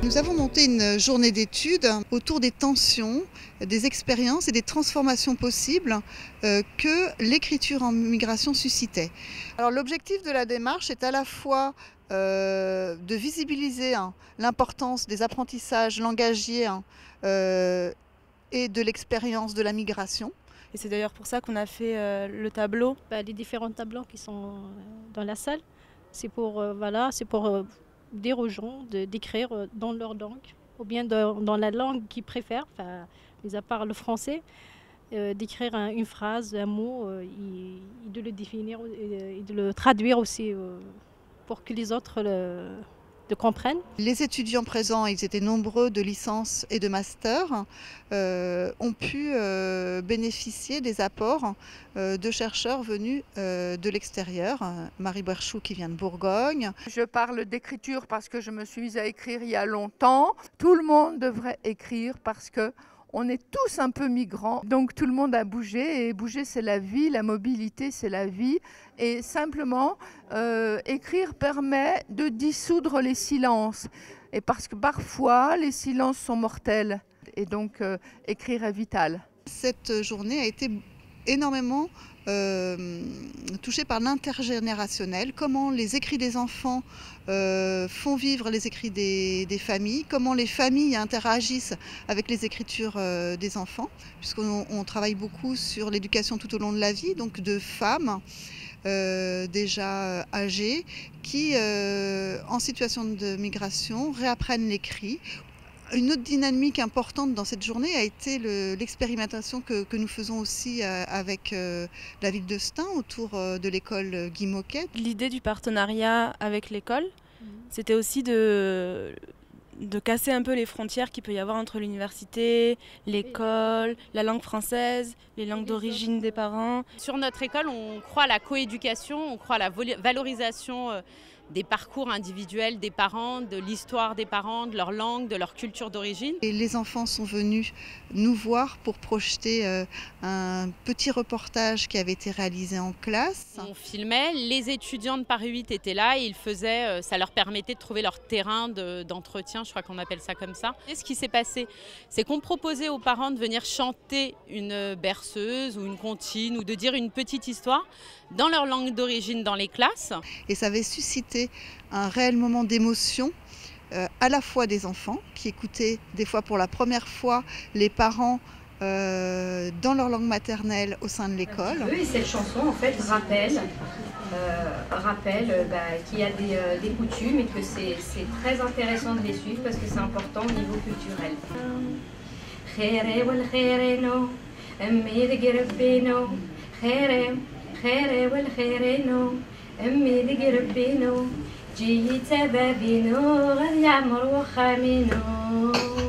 Nous avons monté une journée d'études autour des tensions, des expériences et des transformations possibles que l'écriture en migration suscitait. Alors l'objectif de la démarche est à la fois de visibiliser l'importance des apprentissages langagiers et de l'expérience de la migration. Et c'est d'ailleurs pour ça qu'on a fait le tableau. Les différents tableaux qui sont dans la salle, c'est pour dire aux gens d'écrire dans leur langue, ou bien dans la langue qu'ils préfèrent, mis à part le français, d'écrire une phrase, un mot, et de le définir et de le traduire aussi pour que les autres le comprennent. Les étudiants présents, ils étaient nombreux de licence et de master, ont pu bénéficier des apports de chercheurs venus de l'extérieur. Marie Berchou qui vient de Bourgogne. Je parle d'écriture parce que je me suis mise à écrire il y a longtemps. Tout le monde devrait écrire parce que on est tous un peu migrants, donc tout le monde a bougé, et bouger c'est la vie, la mobilité c'est la vie, et simplement écrire permet de dissoudre les silences, et parce que parfois les silences sont mortels, et donc écrire est vital. Cette journée a été énormément touchée par l'intergénérationnel, comment les écrits des enfants font vivre les écrits des familles, comment les familles interagissent avec les écritures des enfants, puisqu'on travaille beaucoup sur l'éducation tout au long de la vie, donc de femmes déjà âgées qui, en situation de migration, réapprennent l'écrit. Une autre dynamique importante dans cette journée a été l'expérimentation que nous faisons aussi avec la ville de Stein autour de l'école Guy Moquet. L'idée du partenariat avec l'école, c'était aussi de casser un peu les frontières qu'il peut y avoir entre l'université, l'école, la langue française, les langues d'origine des parents. Sur notre école, on croit à la coéducation, on croit à la valorisation des parcours individuels des parents, de l'histoire des parents, de leur langue, de leur culture d'origine. Et les enfants sont venus nous voir pour projeter un petit reportage qui avait été réalisé en classe. On filmait, les étudiants de Paris 8 étaient là et ça leur permettait de trouver leur terrain d'entretien, je crois qu'on appelle ça comme ça. Et ce qui s'est passé, c'est qu'on proposait aux parents de venir chanter une berceuse ou une comptine ou de dire une petite histoire dans leur langue d'origine dans les classes. Et ça avait suscité un réel moment d'émotion à la fois des enfants qui écoutaient des fois pour la première fois les parents dans leur langue maternelle au sein de l'école. Et cette chanson en fait rappelle qu'il y a des coutumes et que c'est très intéressant de les suivre parce que c'est important au niveau culturel.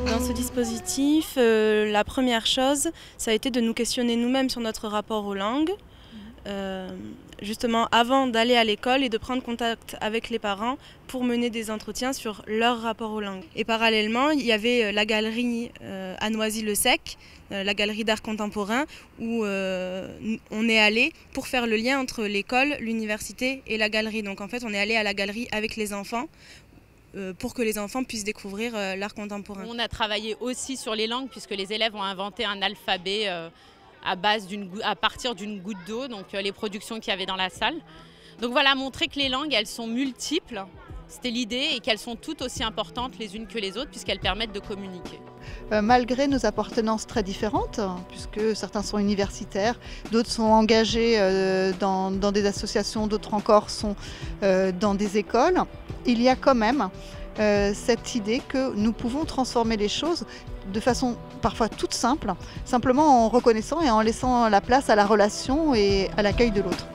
Dans ce dispositif, la première chose, ça a été de nous questionner nous-mêmes sur notre rapport aux langues, justement avant d'aller à l'école et de prendre contact avec les parents pour mener des entretiens sur leur rapport aux langues. Et parallèlement, il y avait la galerie à Noisy-le-Sec, la galerie d'art contemporain, où on est allé pour faire le lien entre l'école, l'université et la galerie. Donc en fait, on est allé à la galerie avec les enfants pour que les enfants puissent découvrir l'art contemporain. On a travaillé aussi sur les langues puisque les élèves ont inventé un alphabet à partir d'une goutte d'eau, donc les productions qu'il y avait dans la salle. Donc voilà, montrer que les langues, elles sont multiples, c'était l'idée, et qu'elles sont toutes aussi importantes les unes que les autres puisqu'elles permettent de communiquer. Malgré nos appartenances très différentes, puisque certains sont universitaires, d'autres sont engagés dans des associations, d'autres encore sont dans des écoles, il y a quand même cette idée que nous pouvons transformer les choses de façon parfois toute simple, simplement en reconnaissant et en laissant la place à la relation et à l'accueil de l'autre.